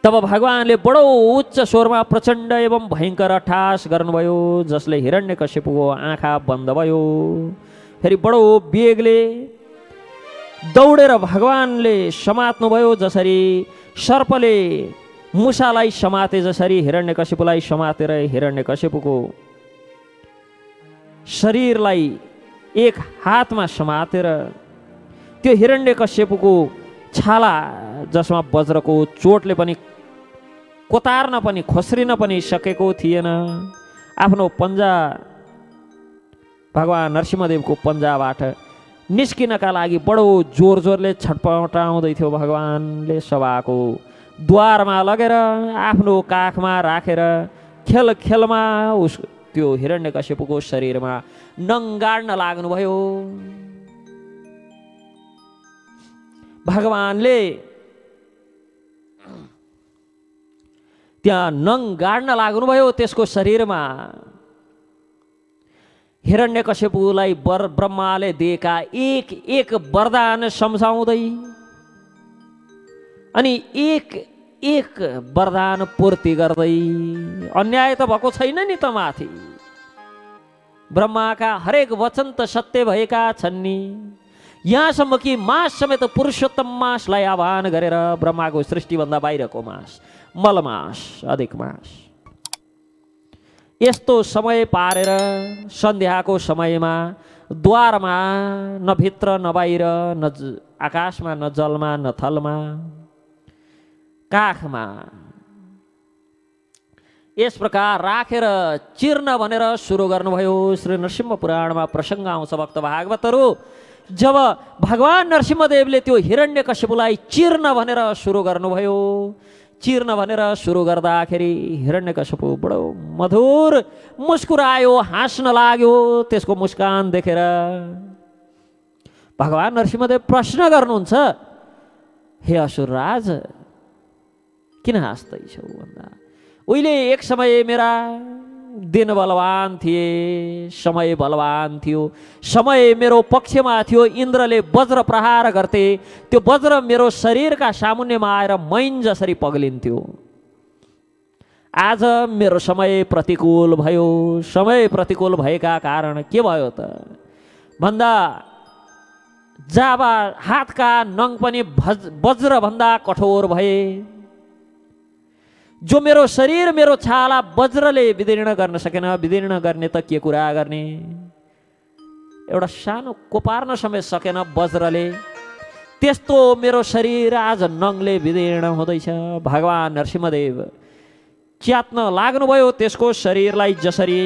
तब भगवानले बडो उच्च स्वरमा प्रचण्ड एवं भयङ्कर अट्टहास गर्नुभयो, जसले हिरण्यकशिपुको आँखा बन्द भयो। फेरि बडो वेगले दौडेर भगवानले समात्नुभयो। जसरी सर्पले मुसालाई समाते जसरी हिरण्यकशिपुलाई समातेर हिरण्यकशिपुको शरीरलाई एक हातमा समातेर त्यो हिरण्यकशिपुको छाला जसमा वज्रको चोटले पनि कोतार्न पनि खोस्रिन पनि सकेको थिएन, आफ्नो पन्जा भगवान नरसिंहदेवको पन्जाबाट निस्किनका लागि बडो जोर जोरले छटपटाउँदै थियो। भगवानले सभाको द्वारमा लगेर आफ्नो काखमा राखेर खेल खेलमा त्यो हिरण्यकशिपुको शरीरमा नङ्गाड्न लाग्नुभयो। भगवानले त्यहाँ नङ्गाड्न लाग्नुभयो। त्यसको शरीरमा हिरण्यकशिपुलाई ब्रह्माले दिएका एक एक वरदान सम्झाउँदै अनि एक एक वरदान पूर्ति गर्दै, अन्याय त भएको छैन नि त माथि, ब्रह्माका हरेक वचन त सत्य भएका छन् नि। यहाँसम्म कि मास समेत पुरुषोत्तम मासलाई आह्वान गरेर ब्रह्माको सृष्टिभन्दा बाहिरको मास, मलमास, अधिक मास, यस्तो समय पारेर सन्ध्याको समयमा द्वारमा न भित्र न बाहिर, न आकाशमा न जलमा न थलमा, काखमा यस प्रकार राखेर चिर्न भनेर सुरु गर्नुभयो। श्री नरसिंह पुराणमा प्रसङ्ग आउँछ भक्त भागवतहरू, जब भगवान नरसिंहदेवले त्यो हिरण्यकशिपुलाई चिर्न भनेर सुरु गर्नुभयो। चिर्न भनेर सुरु गर्दाखेरि हिरण्यकशिपु बडो मधुर मुस्कुरायो, हाँस्न लाग्यो। त्यसको मुस्कान देखेर भगवान नरसिंहदेव प्रश्न गर्नुहुन्छ, हे असुरराज किन हाँस्दैछौ भन्दा, उहिले एक समय मेरा दिन बलवान थिए, समय बलवान थियो, समय मेरो पक्षमा थियो। इन्द्रले वज्र प्रहार गर्थे, त्यो वज्र मेरो शरीरका सामुन्यमा आएर मैन जसरी पग्लिन्थ्यो। आज मेरो समय प्रतिकूल भयो। समय प्रतिकूल भएका कारण के भयो त भन्दा, जाबा हातका नङ पनि वज्रभन्दा कठोर भए, जो मेरो शरीर मेरो छाला वज्रले विदीर्ण गर्न सकेन, विदीर्ण गर्ने त के कुरा गर्ने, एउटा सानो कोपार्न समेत सकेन वज्रले, त्यस्तो मेरो शरीर आज नङले विदीर्ण हुँदैछ। भगवान नरसिंहदेव च्यात्न लाग्नुभयो त्यसको शरीरलाई। जसरी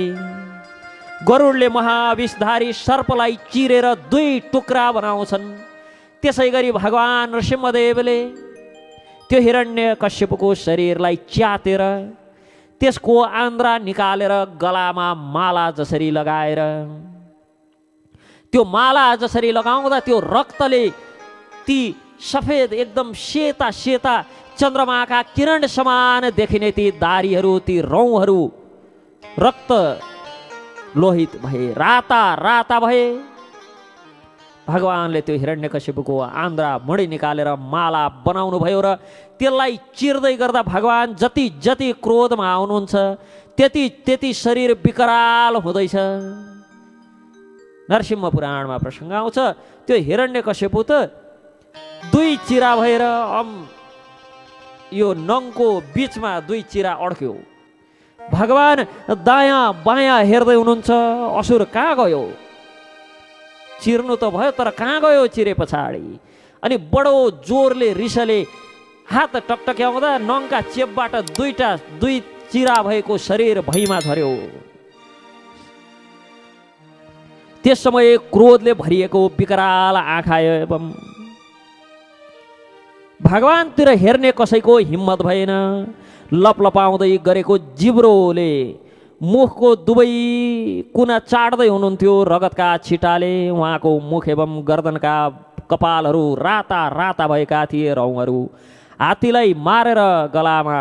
गरुडले महाविषधारी सर्पलाई चिरेर 2 टुक्रा बनाउँछन्, त्यसै गरी भगवान नरसिंहदेवले त्यो हिरण्यकश्यपको शरीरलाई च्यातेर त्यसको आन्द्रा निकालेर गलामा माला जसरी लगाएर, त्यो माला जसरी लगाउँदा त्यो रक्तले ती सफेद एकदम सेता सेता चन्द्रमाका किरण समान देखिने ती दारीहरू, ती रौँहरू रक्त लोहित भए, राता राता भए। भगवानले त्यो हिरण्यकश्यपको आन्द्रा मणि निकालेर माला बनाउनु भयो र त्यसलाई चिर्दै गर्दा भगवान जति जति क्रोधमा आउनुहुन्छ त्यति त्यति शरीर विकराल हुँदैछ। नरसिंह पुराणमा प्रसङ्ग आउँछ, त्यो हिरण्यकश्यप त 2 चिरा भएर यो नङको बीचमा 2 चिरा अड्क्यो। भगवान दायाँ बायाँ हेर्दै हुनुहुन्छ, असुर कहाँ गयो, चिर्नु त भयो तर कहाँ गयो चिरे पछाडि। अनि बडो जोरले रिसले हात टकटक्याउँदा नङका चेपबाट 2 चिरा भएको शरीर भैमा झर्यो। त्यस समय क्रोधले भरिएको विकराल आँखा एवं भगवानतिर हेर्ने कसैको हिम्मत भएन। लपलपाउँदै गरेको जिब्रोले मुखको दुवै कुना चाट्दै हुनुहुन्थ्यो रगतका छिटाले। उहाँको मुख एवं गर्दनका कपालहरू राता राता भएका थिए। रौँहरू हात्तीलाई मारेर गलामा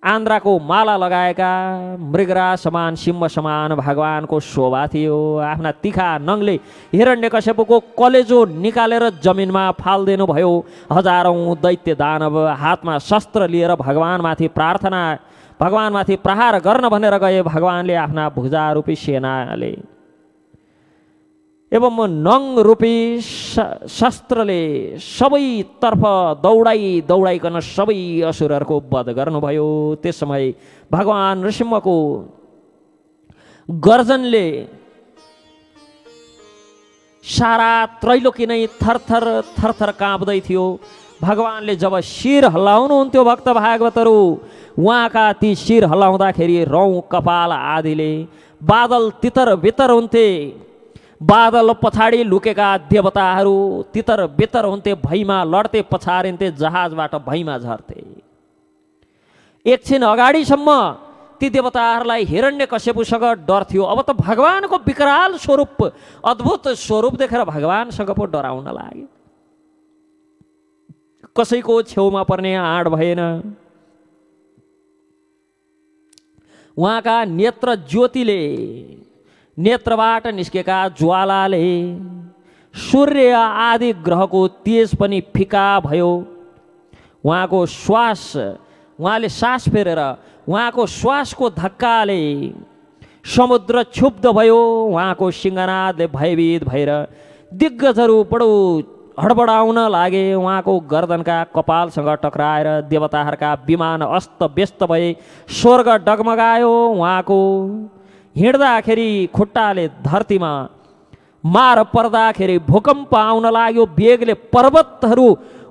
आन्द्राको माला लगाएका मृगराज समान सिंह समान भगवानको शोभा थियो। आफ्ना तिखा नङले हिरण्यकश्यपको कलेजो निकालेर जमिनमा फाल्दिनु भयो। हजारौं दैत्य दानव हातमा शस्त्र लिएर भगवानमाथि प्रहार गर्न भनेर गए। भगवानले आफ्ना भुजा रूपी सेनाले एवं नङ रूपी शस्त्रले सबैतर्फ दौडाइकन सबै असुरहरूको वध गर्नुभयो। त्यस समय भगवान नृसिंहको गर्जनले सारा त्रैलोकी नै थरथर थरथर काँप्दै थियो। भगवानले जब शिर हल्लाउनुहुन्थ्यो भक्त भागवतहरू, उहाँका ती शिर हल्लाउँदाखेरि रौँ कपाल आदिले बादल तितर बितर हुन्थे। बादल पछाडि लुकेका देवताहरू तितर बितर हुन्थे, भैमा लड्थे, पछारिन्थे, जहाजबाट भैमा झर्थे। एकछिन अगाडिसम्म ती देवताहरूलाई हिरण्यकश्यपसँग डर थियो। अब त भगवानको विकराल स्वरूप अद्भुत स्वरूप देखेर भगवानसँग पो डराउन लागे। कसैको छेउमा पर्ने आँट भएन। उहाँका नेत्र ज्योतिले, नेत्रबाट निस्केका ज्वालाले सूर्य आदि ग्रहको तेज पनि फिका भयो। उहाँको श्वास, उहाँले सास फेरेर उहाँको श्वासको धक्काले समुद्र क्षुब्ध भयो। उहाँको सिंहनादले भयभीत भएर दिग्गजहरू बडो हडबडाउन लागे। उहाँको गर्दनका कपालसँग टक्राएर देवताहरूका विमान अस्त व्यस्त भए। स्वर्ग डगमगायो। उहाँको हिँड्दाखेरि खुट्टाले धरतीमा मार पर्दाखेरि भूकम्प आउन लाग्यो। वेगले पर्वतहरू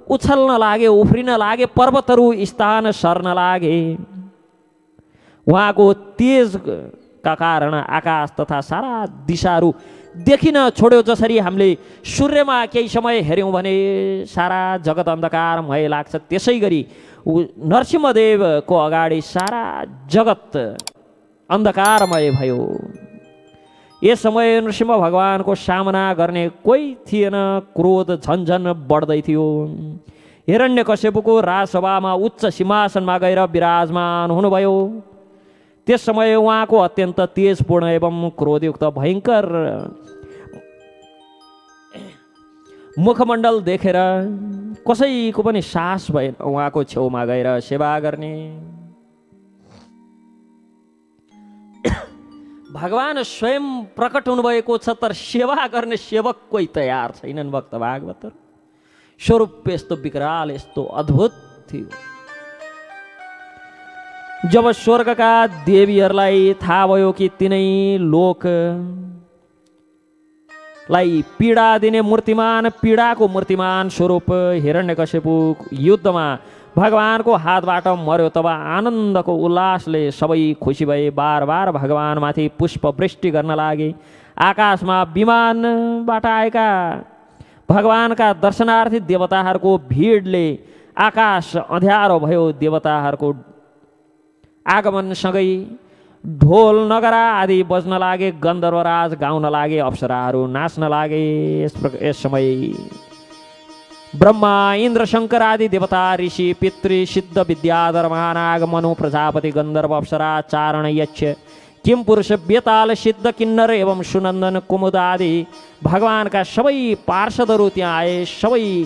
उछल्न लागे, उफ्रिन लागे, पर्वतहरू स्थान सर्न लागे। उहाँको तेजका कारण आकाश तथा सारा दिशाहरू देखिन छोड्यो। जसरी हामीले सूर्यमा केही समय हेऱ्यौँ भने सारा जगत अन्धकारमय लाग्छ, त्यसै गरी नरसिंहदेवको अगाडि सारा जगत अन्धकारमय भयो। यस समय नृसिंह भगवानको सामना गर्ने कोही थिएन। क्रोध झन्झन बढ्दै थियो। हिरण्यकश्यपको राजसभामा उच्च सिंहासनमा गएर विराजमान हुनुभयो। त्यस समय उहाँको अत्यन्त तेजपूर्ण एवं क्रोधयुक्त भयङ्कर मुखमण्डल देखेर कसैको पनि साहस भएन उहाँको छेउमा गएर सेवा गर्ने। भगवान स्वयं प्रकट हुनुभएको छ, तर सेवा गर्ने सेवक कोही तयार छैनन्। भक्त भागवत, स्वरूप यस्तो विकराल, यस्तो अद्भुत थियो। भगवान नृसिंह भगवानको सेवा गर्ने कोही तयार छैनन्। भक्त भागवत, स्वरूप यस्तो विकराल, यस्तो अद्भुत थियो। भगवान नृसिंह भगवानको सेवा गर्ने कोही तयार छैनन्। भक्त भागवत, स्वरूप यस्तो विकराल, यस्तो अद्भुत थियो। जब स्वर्गका देवीहरूलाई थाहा भयो कि तिनै लोकलाई पीडा दिने मूर्तिमान, पीडाको मूर्तिमान स्वरूप हिरण्यकशिपु युद्धमा भगवानको हातबाट मर्यो, तब आनन्दको उल्लासले सबै खुसी भए। बार बार भगवानमाथि पुष्प वृष्टि गर्न लागे। आकाशमा विमानबाट आएका भगवानका दर्शनार्थी देवताहरूको भिडले आकाश अँध्यारो भयो। देवताहरूको आगमनसँगै ढोल नगरा आदि बज्न लागे, गन्धर्वराज गाउन लागे, अप्सराहरू नाच्न लागे। यस समय ब्रह्मा, इन्द्र, शङ्कर आदि देवता, ऋषि, पितृ, सिद्ध, विद्याधर, महानाग, मनु, प्रजापति, गन्धर्व, अप्सरा, चारण, यक्ष, किम पुरुष, बेताल, सिद्ध, किन्नर एवं सुनन्दन, कुमुद आदि भगवानका सबै पार्षदहरू त्यहाँ आए। सबै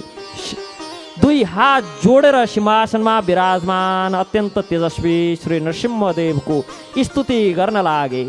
दुई हात जोडेर सिंहासनमा विराजमान अत्यन्त तेजस्वी श्री नृसिंहदेवको स्तुति गर्न लागे।